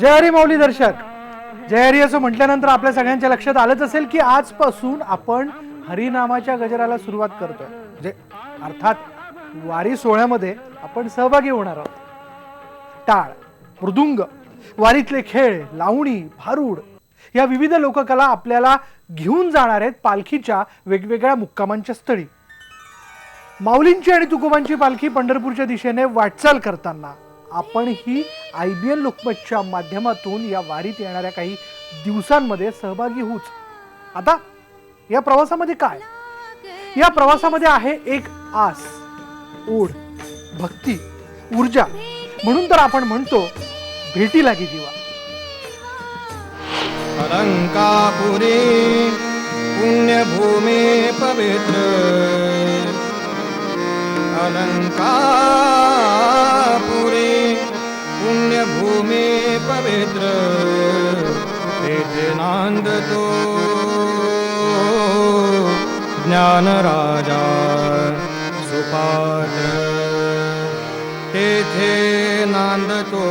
जय हरी माऊली दर्शक, जय हरी असं म्हटल्यानंतर आपल्या सगळ्यांच्या लक्षात आलंच असेल की आजपासून आपण हरिनामाच्या गजराला सुरुवात करतोय, म्हणजे अर्थात वारी सोहळ्यामध्ये आपण सहभागी होणार आहोत. टाळ, मृदुंग, वारीतले खेळ, लावणी, भारूड या विविध लोककला आपल्याला घेऊन जाणार आहेत पालखीच्या वेगवेगळ्या मुक्कामांच्या स्थळी. माऊलींची आणि तुकोबांची पालखी पंढरपूरच्या दिशेने वाटचाल करताना आपण ही IBN लोकमतच्या माध्यमातून या वारीत येणाऱ्या काही दिवसांमध्ये सहभागी होऊच. आता या प्रवासामध्ये काय? या प्रवासामध्ये आहे एक आस, ओढ, भक्ती, ऊर्जा. म्हणून तर आपण म्हणतो भेटी लागी जीवा. अलंकापुरी पुण्यभूमी पवित्र, अलंकापुरी पुण्यभूमी पवित्र, तेथे नांदतो ज्ञानराजा सुपात्र, तेथे नांदतो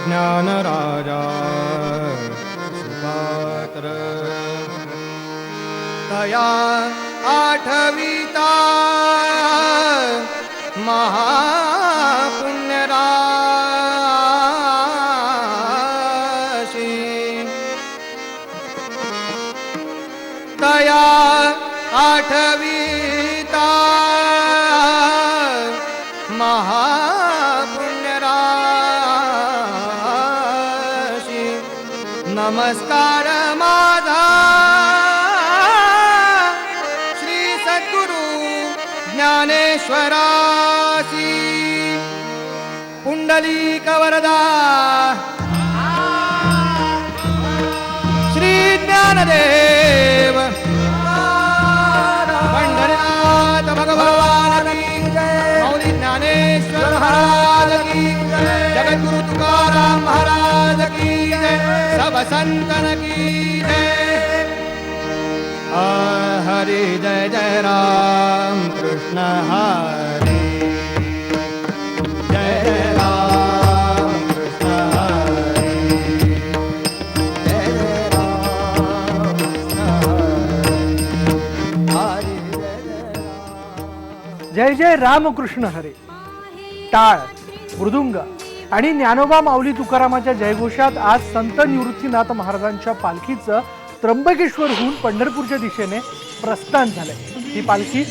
ज्ञानराजा सुपात्र. तया आठविता महापुण्यराशी, तया आठविता महापुण्यराशी. नमस्कार माझा श्री सद्गुरु ज्ञानेश्वरासी, पुंडलीक वरदा श्री ज्ञानदेव पंढरीनाथ भगवान की जय. माऊली ज्ञानेश्वर महाराज की जय. जगद्गुरु तुकाराम महाराज की जय. सब संतन की जय. हरि जय जय राम कृष्ण हरि, जय जय राम कृष्ण हरि, जय जय राम कृष्ण हरि, जय जय रामकृष्ण हरे. टाळ, मृदुंग आणि ज्ञानोबा माऊली तुकारामाच्या जयघोषात आज संत निवृत्तीनाथ महाराजांच्या पालखीचं त्र्यंबकेश्वरहून पंढरपूरच्या दिशेने प्रस्थान झालंय. ही पालखी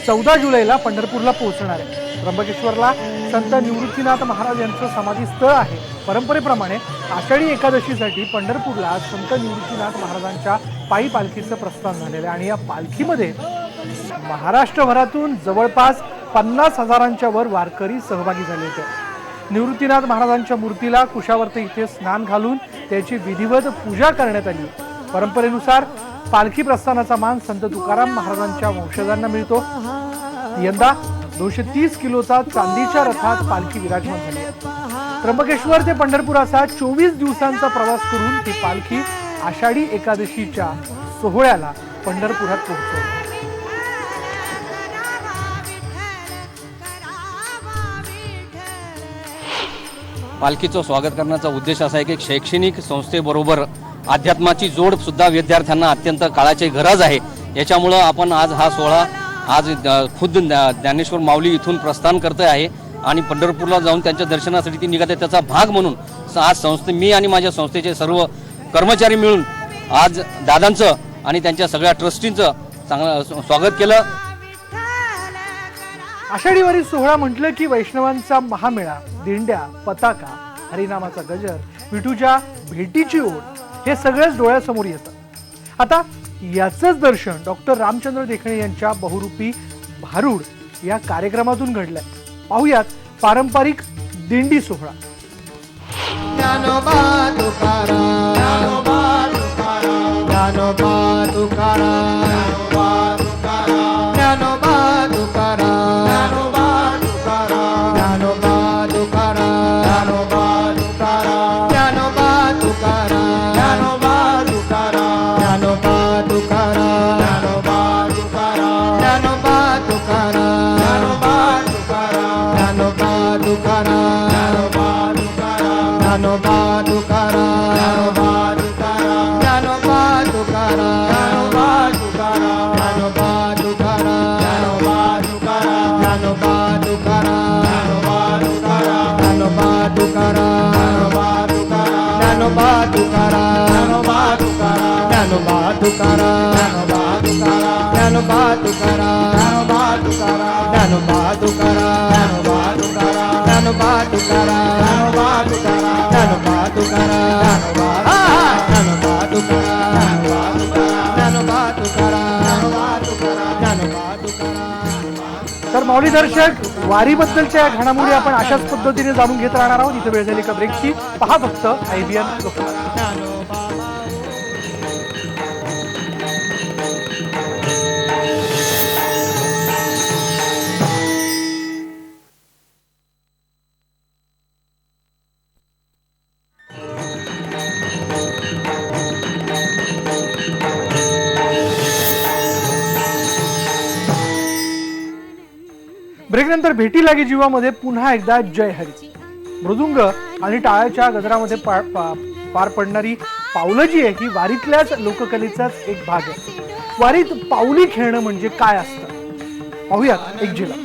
14 जुलैला पंढरपूरला पोहोचणार आहे. त्र्यंबकेश्वरला संत निवृत्तीनाथ महाराज यांचं समाधीस्थळ आहे. परंपरेप्रमाणे आषाढी एकादशीसाठी पंढरपूरला आज संत निवृत्तीनाथ महाराजांच्या पायी पालखीचं प्रस्थान झालेलं आहे आणि या पालखीमध्ये महाराष्ट्रभरातून जवळपास 50,000च्या वर वारकरी सहभागी झाले होते. निवृत्तीनाथ महाराजांच्या मूर्तीला कुशावर्त इथे स्नान घालून त्याची विधिवत पूजा करण्यात आली. परंपरेनुसार पालखी प्रस्थानाचा मान संत तुकाराम महाराजांच्या वंशजांना मिळतो. यंदा 230 किलोचा चांदीच्या रथात पालखी विराजमान झाली. त्र्यंबकेश्वर ते पंढरपूर असा 24 दिवसांचा प्रवास करून ती पालखी आषाढी एकादशीच्या सोहळ्याला पंढरपुरात पोहोचली. पालखीचं स्वागत करण्याचा उद्देश असा आहे की शैक्षणिक संस्थेबरोबर अध्यात्माची जोड सुद्धा विद्यार्थ्यांना अत्यंत काळाची गरज आहे. याच्यामुळं आपण आज हा सोहळा आज खुद्द ज्ञानेश्वर माऊली इथून प्रस्थान करत आहे आणि पंढरपूरला जाऊन त्यांच्या दर्शनासाठी ती निघत आहे. त्याचा भाग म्हणून आज मी आणि माझ्या संस्थेचे सर्व कर्मचारी मिळून आज दादांचं आणि त्यांच्या सगळ्या ट्रस्टींचं चांगलं स्वागत केलं. आषाढी वारी सोहळा म्हटलं की वैष्णवांचा महामेळा, दिंड्या, पताका, हरिनामाचा गजर, विठूच्या भेटीची ओढ हे सगळेच डोळ्यासमोर येतं. आता याचंच दर्शन डॉक्टर रामचंद्र देखणे यांच्या बहुरूपी भारूड या कार्यक्रमातून घडलंय. पाहुयात पारंपरिक दिंडी सोहळा. ज्ञानोबा तुकाराम, ज्ञानोबा तुकाराम, ज्ञानोबा तुकाराम, ज्ञानोबा तुकाराम, ज्ञानोबा तुकाराम, ज्ञानोबा तुकाराम, ज्ञानोबा तुकाराम, ज्ञानोबा तुकाराम, ज्ञानोबा तुकाराम, ज्ञानोबा तुकाराम, ज्ञानोबा तुकाराम, ज्ञानोबा तुकाराम, ज्ञानोबा तुकाराम, ज्ञानोबा तुकाराम, ज्ञानोबा तुकाराम, ज्ञानोबा तुकाराम ज्ञानोबा तुकाराम ज्ञानोबा तुकाराम ज्ञानोबा तुकाराम ज्ञानोबा तुकाराम ज्ञानोबा तुकाराम ज्ञानोबा तुकाराम ज्ञानोबा तुकाराम ज्ञानोबा तुकाराम ज्ञानोबा तुकाराम ज्ञानोबा तुकाराम ज्ञानोबा तुकाराम ज्ञानोबा तुकाराम ज्ञानोबा तुकाराम ज्ञानोबा तुकाराम ज्ञानोबा तुकाराम ज्ञानोबा तुकाराम. तर माऊली दर्शक वारीबद्दलच्या या घडामोडी आपण अशाच पद्धतीने जाणून घेत राहणार आहोत. इथे वेळ झाली का ब्रेकची. पहा फक्त IBN लोकमत. ब्रेकनंतर भेटी लागे जीवामध्ये पुन्हा एकदा जय हरी. मृदुंग आणि टाळ्याच्या गजरामध्ये पार पडणारी पावलं जी आहे ही वारीतल्याच लोककलेचाच एक भाग आहे. वारीत पाऊली खेळणं म्हणजे काय असतं पाहूयात एक झलक.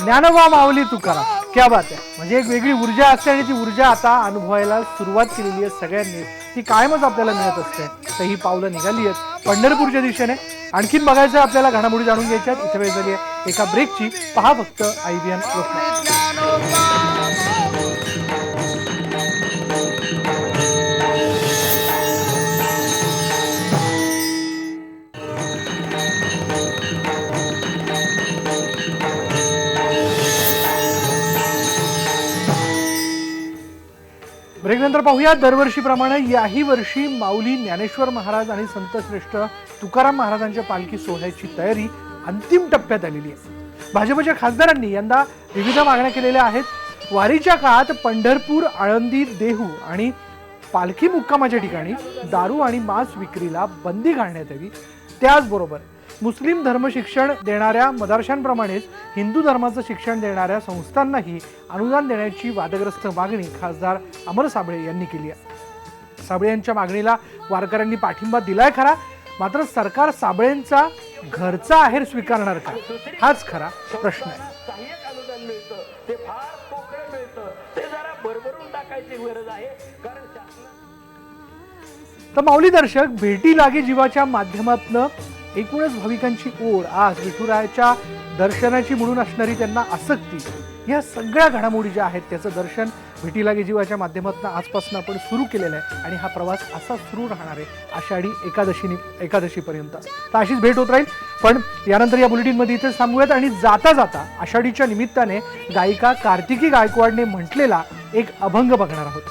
ज्ञानोबा माऊली तुकाराम, क्या बात आहे. म्हणजे एक वेगळी ऊर्जा असते आणि ती ऊर्जा आता अनुभवायला सुरुवात केलेली आहे सगळ्यांनी. ती कायमच आपल्याला मिळत असते. तर ही पावलं निघाली आहेत पंढरपूरच्या दिशेने. आणखीन बघायचं आपल्याला घडामोडी जाणून घ्यायच्यात. इथे वेळ झाली आहे एका ब्रेकची. पहा फक्त IBN लोकमत. ब्रेकनंतर पाहूया दरवर्षीप्रमाणे याही वर्षी माऊली ज्ञानेश्वर महाराज आणि संतश्रेष्ठ तुकाराम महाराजांच्या पालखी सोहळ्याची तयारी अंतिम टप्प्यात आलेली आहे. भाजपच्या खासदारांनी यंदा विविध मागण्या केलेल्या आहेत. वारीच्या काळात पंढरपूर, आळंदी, देहू आणि पालखी मुक्कामाच्या ठिकाणी दारू आणि मांस विक्रीला बंदी घालण्यात यावी. त्याचबरोबर मुस्लिम धर्म शिक्षण देणाऱ्या मदरशांप्रमाणेच हिंदू धर्माचं शिक्षण देणाऱ्या संस्थांनाही अनुदान देण्याची वादग्रस्त मागणी खासदार अमर साबळे यांनी केली आहे. साबळे यांच्या मागणीला वारकऱ्यांनी पाठिंबा दिलाय खरा, मात्र सरकार साबळेंचा घरचा आहेर स्वीकारणार का हाच खरा प्रश्न आहे. तर माऊली दर्शक भेटी लागे जीवाच्या माध्यमातून एकूणच भाविकांची ओढ, आज विठुरायाच्या दर्शनाची म्हणून असणारी त्यांना आसक्ती, या सगळ्या घडामोडी ज्या आहेत त्याचं दर्शन भेटी लागे जीवाच्या माध्यमातून आजपासून आपण सुरू केलेलं आहे. आणि हा प्रवास असा सुरू राहणार आहे आषाढी एकादशीपर्यंत. तर अशीच भेट होत राहील. पण यानंतर या बुलेटिनमध्ये इथेच थांबूयात आणि जाता जाता आषाढीच्या निमित्ताने गायिका कार्तिकी गायकवाडने म्हटलेला एक अभंग बघणार आहोत.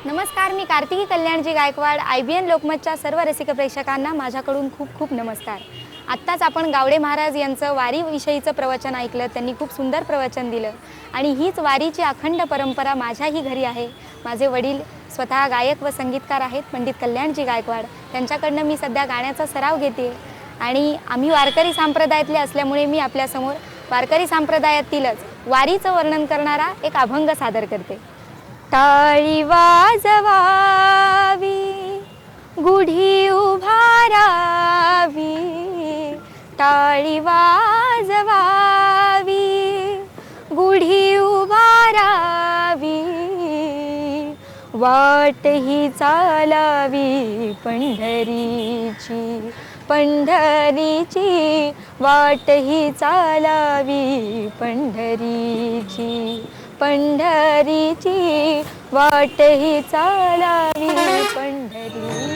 नमस्कार, मी कार्तिकी कल्याणजी गायकवाड. IBN लोकमतच्या सर्व रसिक प्रेक्षकांना माझ्याकडून खूप खूप नमस्कार. आत्ताच आपण गावडे महाराज यांचं वारीविषयीचं प्रवचन ऐकलं. त्यांनी खूप सुंदर प्रवचन दिलं आणि हीच वारीची अखंड परंपरा माझ्याही घरी आहे. माझे वडील स्वतः गायक व संगीतकार आहेत, पंडित कल्याणजी गायकवाड. त्यांच्याकडनं मी सध्या गाण्याचा सराव घेते आणि आम्ही वारकरी संप्रदायातले असल्यामुळे मी आपल्यासमोर वारकरी संप्रदायातीलच वारीचं वर्णन करणारा एक अभंग सादर करते. टाळी वाजवावी, गुढी उभारावी, टाळी वाजवावी, गुढी उभारावी, वाट ही चालावी पंढरीची, पंढरीची वाट ही चालावी पंढरीची, पंढरीची वाट ही चालावी पंढरी.